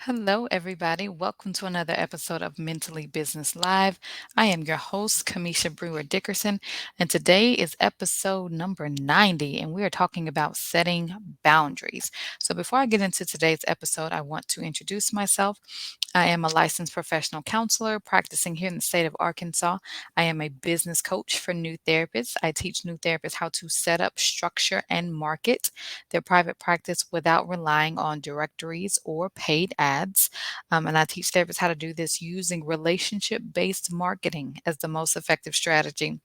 Hello, everybody. Welcome to another episode of Mentally Business Live. I am your host, Kamisha Brewer Dickerson, and today is episode number 90, and we are talking about setting boundaries. So, before I get into today's episode, I want to introduce myself. I am a licensed professional counselor practicing here in the state of Arkansas. I am a business coach for new therapists. I teach new therapists how to set up, structure, and market their private practice without relying on directories or paid ads. And I teach therapists how to do this using relationship based marketing as the most effective strategy.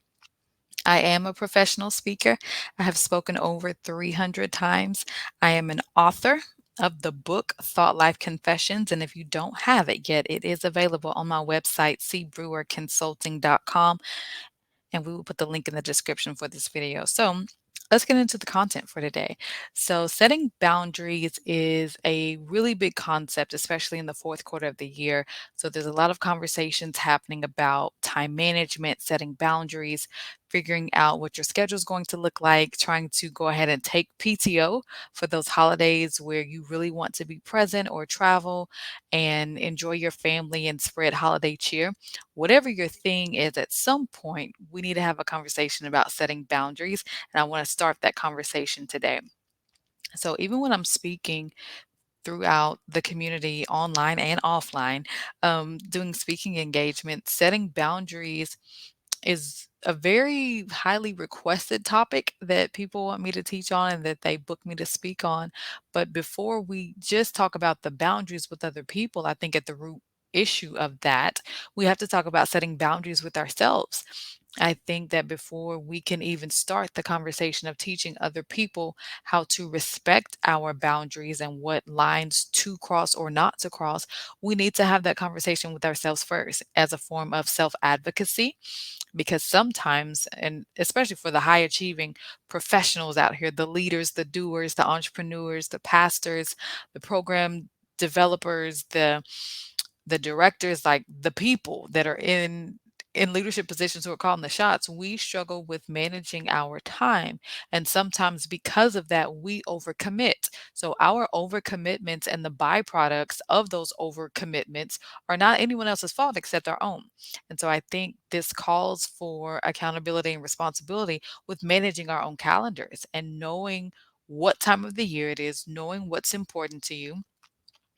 I am a professional speaker. I have spoken over 300 times. I am an author of the book Thought Life Confessions. And if you don't have it yet, it is available on my website, cbrewerconsulting.com, and we will put the link in the description for this video. So let's get into the content for today. So setting boundaries is a really big concept, especially in the fourth quarter of the year. So there's a lot of conversations happening about time management, setting boundaries, figuring out what your schedule is going to look like, trying to go ahead and take PTO for those holidays where you really want to be present or travel and enjoy your family and spread holiday cheer. Whatever your thing is, at some point, we need to have a conversation about setting boundaries. And I want to start that conversation today. So, even when I'm speaking throughout the community, online and offline, doing speaking engagements, setting boundaries is a very highly requested topic that people want me to teach on and that they book me to speak on. But before we just talk about the boundaries with other people, I think at the root issue of that, we have to talk about setting boundaries with ourselves. I think that before we can even start the conversation of teaching other people how to respect our boundaries and what lines to cross or not to cross, we need to have that conversation with ourselves first as a form of self advocacy, because sometimes, and especially for the high achieving professionals out here, the leaders, the doers, the entrepreneurs, the pastors, the program developers, the directors, like the people that are in leadership positions who are calling the shots, we struggle with managing our time. And sometimes because of that, we overcommit. So our overcommitments and the byproducts of those overcommitments are not anyone else's fault except our own. And so I think this calls for accountability and responsibility with managing our own calendars and knowing what time of the year it is, knowing what's important to you,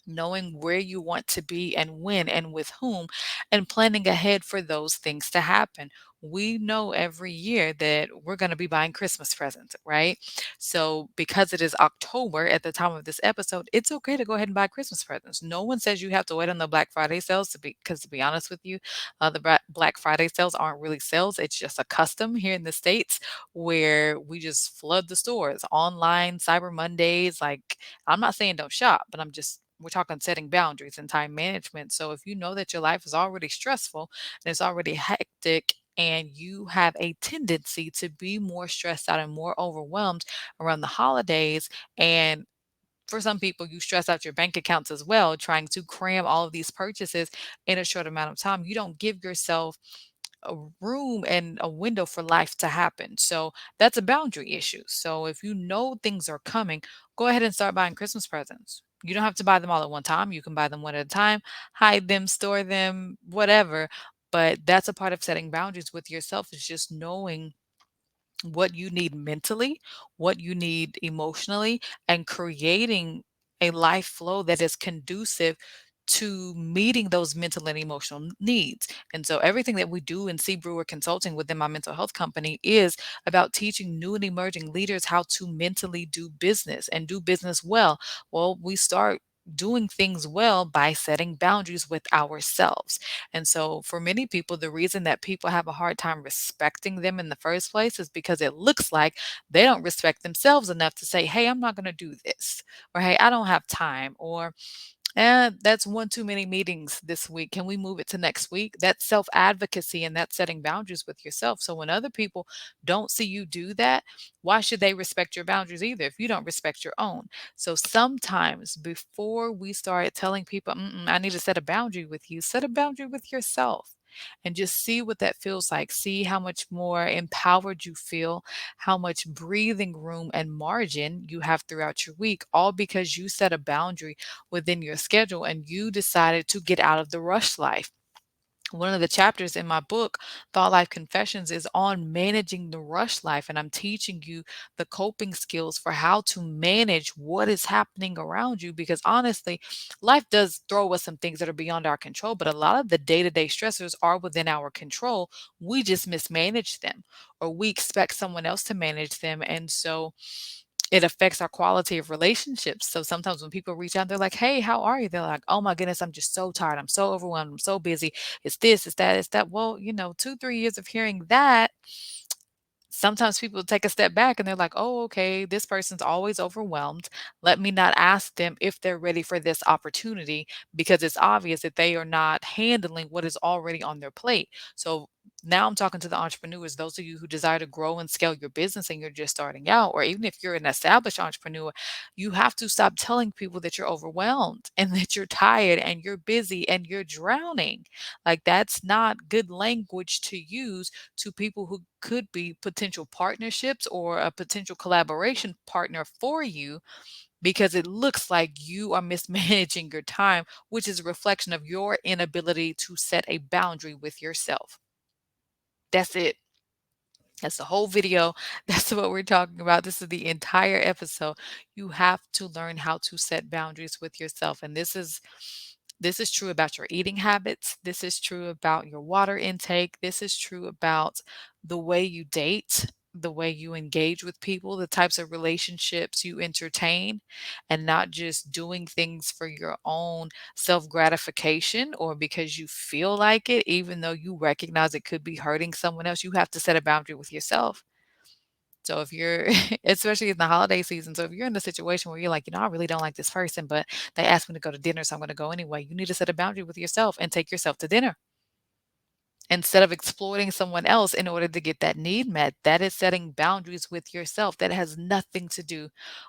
knowing where you want to be and when and with whom, and planning ahead for those things to happen. We know every year that we're going to be buying Christmas presents, right? So, because it is October at the time of this episode, it's okay to go ahead and buy Christmas presents. No one says you have to wait on the Black Friday sales because to be honest with you, the Black Friday sales aren't really sales. It's just a custom here in the States where we just flood the stores online, Cyber Mondays. Like, I'm not saying don't shop, but we're talking setting boundaries and time management. So if you know that your life is already stressful and it's already hectic, and you have a tendency to be more stressed out and more overwhelmed around the holidays, and for some people, you stress out your bank accounts as well, trying to cram all of these purchases in a short amount of time. You don't give yourself a room and a window for life to happen. So that's a boundary issue. So if you know things are coming, go ahead and start buying Christmas presents. You don't have to buy them all at one time. You can buy them one at a time, hide them, store them, whatever. But that's a part of setting boundaries with yourself, is just knowing what you need mentally, what you need emotionally, and creating a life flow that is conducive to meeting those mental and emotional needs. And so everything that we do in C. Brewer Consulting within my mental health company is about teaching new and emerging leaders how to mentally do business and do business well. Well, we start doing things well by setting boundaries with ourselves. And so, for many people, the reason that people have a hard time respecting them in the first place is because it looks like they don't respect themselves enough to say, hey, I'm not going to do this, or hey, I don't have time, or that's one too many meetings this week. Can we move it to next week? That's self advocacy and that's setting boundaries with yourself. So when other people don't see you do that, why should they respect your boundaries either if you don't respect your own? So sometimes before we start telling people, I need to set a boundary with you, set a boundary with yourself. and just see what that feels like. See how much more empowered you feel, how much breathing room and margin you have throughout your week, all because you set a boundary within your schedule and you decided to get out of the rush life. One of the chapters in my book, Thought Life Confessions, is on managing the rush life. And I'm teaching you the coping skills for how to manage what is happening around you. Because honestly, life does throw us some things that are beyond our control, but a lot of the day to day stressors are within our control. We just mismanage them or we expect someone else to manage them. And so it affects our quality of relationships. So sometimes when people reach out, they're like, "Hey, how are you?" They're like, "Oh my goodness, I'm just so tired. I'm so overwhelmed. I'm so busy. It's this, it's that, it's that." Well, 2, 3 years of hearing that, sometimes people take a step back and they're like, "Oh, okay, this person's always overwhelmed. Let me not ask them if they're ready for this opportunity because it's obvious that they are not handling what is already on their plate." So now I'm talking to the entrepreneurs, those of you who desire to grow and scale your business and you're just starting out, or even if you're an established entrepreneur, you have to stop telling people that you're overwhelmed and that you're tired and you're busy and you're drowning. Like, that's not good language to use to people who could be potential partnerships or a potential collaboration partner for you, because it looks like you are mismanaging your time, which is a reflection of your inability to set a boundary with yourself. That's it. That's the whole video. That's what we're talking about. This is the entire episode. You have to learn how to set boundaries with yourself. And this is true about your eating habits. This is true about your water intake. This is true about the way you date, the way you engage with people, the types of relationships you entertain, and not just doing things for your own self gratification or because you feel like it, even though you recognize it could be hurting someone else. You have to set a boundary with yourself. So if you're, especially in the holiday season, so if you're in a situation where you're like, I really don't like this person, but they asked me to go to dinner, so I'm going to go anyway, you need to set a boundary with yourself and take yourself to dinner instead of exploiting someone else in order to get that need met. That is setting boundaries with yourself. That has nothing to do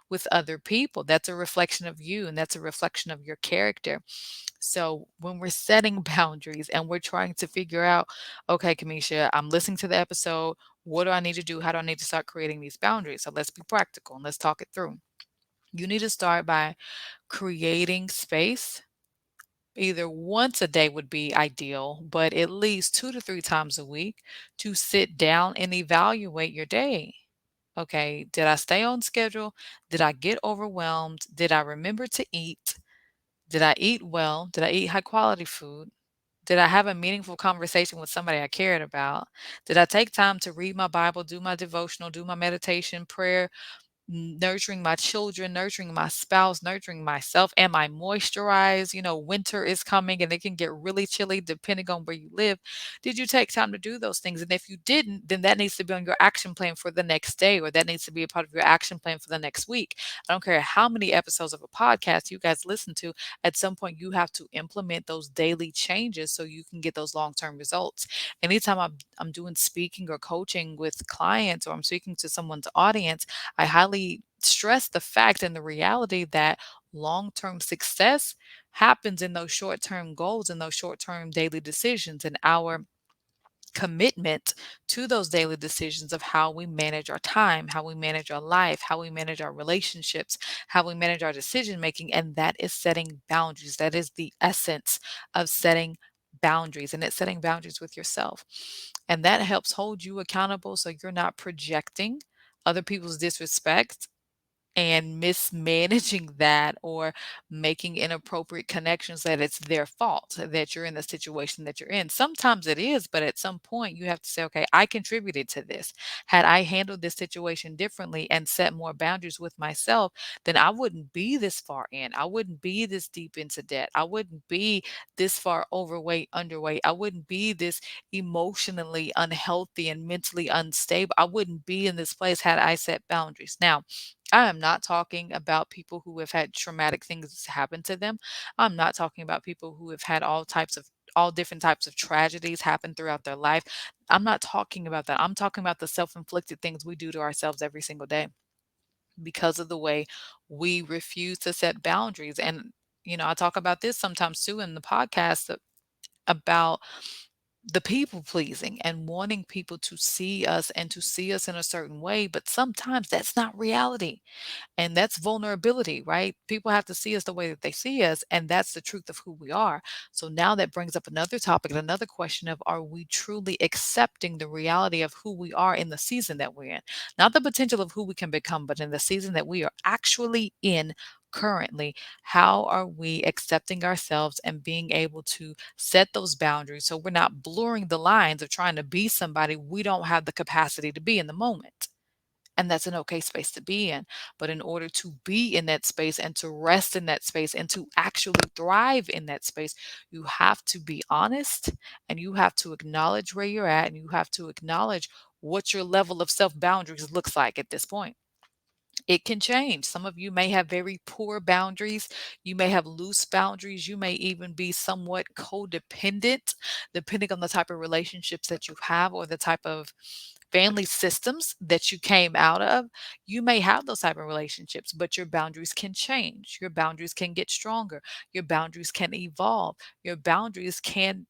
with other people. That's a reflection of you and that's a reflection of your character. So when we're setting boundaries and we're trying to figure out, okay, Kamisha, I'm listening to the episode. What do I need to do? How do I need to start creating these boundaries? So let's be practical and let's talk it through. You need to start by creating space. Either once a day would be ideal, but at least 2 to 3 times a week to sit down and evaluate your day. Okay, did I stay on schedule? Did I get overwhelmed? Did I remember to eat? Did I eat well? Did I eat high quality food? Did I have a meaningful conversation with somebody I cared about? Did I take time to read my Bible, do my devotional, do my meditation, prayer, nurturing my children, nurturing my spouse, nurturing myself? Am I moisturized? Winter is coming and it can get really chilly depending on where you live. Did you take time to do those things? And if you didn't, then that needs to be on your action plan for the next day, or that needs to be a part of your action plan for the next week. I don't care how many episodes of a podcast you guys listen to, at some point you have to implement those daily changes so you can get those long-term results. Anytime I'm doing speaking or coaching with clients, or I'm speaking to someone's audience, I highly stress the fact and the reality that long term success happens in those short term goals and those short term daily decisions, and our commitment to those daily decisions of how we manage our time, how we manage our life, how we manage our relationships, how we manage our decision making. And that is setting boundaries. That is the essence of setting boundaries, and it's setting boundaries with yourself. And that helps hold you accountable so you're not projecting other people's disrespect and mismanaging that, or making inappropriate connections that it's their fault that you're in the situation that you're in. Sometimes it is, but at some point you have to say, okay, I contributed to this. Had I handled this situation differently and set more boundaries with myself, then I wouldn't be this far in. I wouldn't be this deep into debt. I wouldn't be this far overweight, underweight. I wouldn't be this emotionally unhealthy and mentally unstable. I wouldn't be in this place had I set boundaries. Now, I am not talking about people who have had traumatic things happen to them. I'm not talking about people who have had all different types of tragedies happen throughout their life. I'm not talking about that. I'm talking about the self-inflicted things we do to ourselves every single day because of the way we refuse to set boundaries. And I talk about this sometimes too in the podcast about the people pleasing and wanting people to see us and to see us in a certain way, but sometimes that's not reality. And that's vulnerability, right? People have to see us the way that they see us, and that's the truth of who we are. So now that brings up another topic and another question of, are we truly accepting the reality of who we are in the season that we're in? Not the potential of who we can become, but in the season that we are actually in currently. How are we accepting ourselves and being able to set those boundaries so we're not blurring the lines of trying to be somebody we don't have the capacity to be in the moment? And that's an okay space to be in. But in order to be in that space and to rest in that space and to actually thrive in that space, you have to be honest, and you have to acknowledge where you're at, and you have to acknowledge what your level of self boundaries looks like at this point. It can change. Some of you may have very poor boundaries. You may have loose boundaries. You may even be somewhat codependent, depending on the type of relationships that you have or the type of family systems that you came out of. You may have those type of relationships, but your boundaries can change. Your boundaries can get stronger. Your boundaries can evolve. Your boundaries can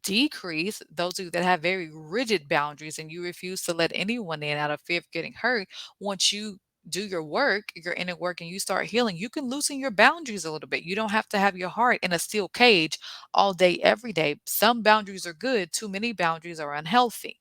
decrease. Those of you that have very rigid boundaries and you refuse to let anyone in out of fear of getting hurt, once you do your work, your inner work, and you start healing, you can loosen your boundaries a little bit. You don't have to have your heart in a steel cage all day, every day. Some boundaries are good, too many boundaries are unhealthy.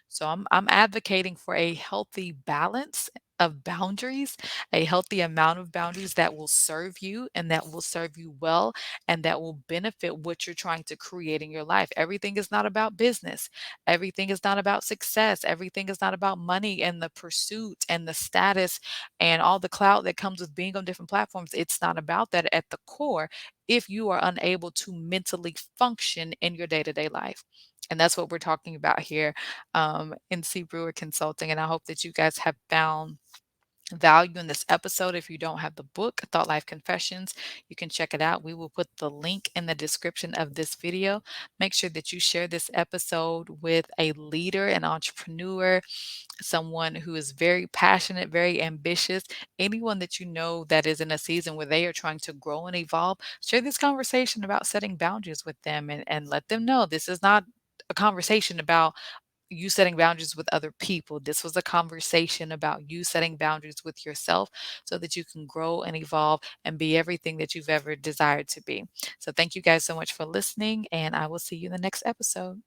So I'm advocating for a healthy balance of boundaries, a healthy amount of boundaries that will serve you and that will serve you well and that will benefit what you're trying to create in your life. Everything is not about business. Everything is not about success. Everything is not about money and the pursuit and the status and all the clout that comes with being on different platforms. It's not about that at the core if you are unable to mentally function in your day-to-day life. And that's what we're talking about here, NC Brewer Consulting. And I hope that you guys have found value in this episode. If you don't have the book, Thought Life Confessions, you can check it out. We will put the link in the description of this video. Make sure that you share this episode with a leader, an entrepreneur, someone who is very passionate, very ambitious, anyone that you know that is in a season where they are trying to grow and evolve. Share this conversation about setting boundaries with them, and let them know this is not a conversation about you setting boundaries with other people. This was a conversation about you setting boundaries with yourself so that you can grow and evolve and be everything that you've ever desired to be. So thank you guys so much for listening, and I will see you in the next episode.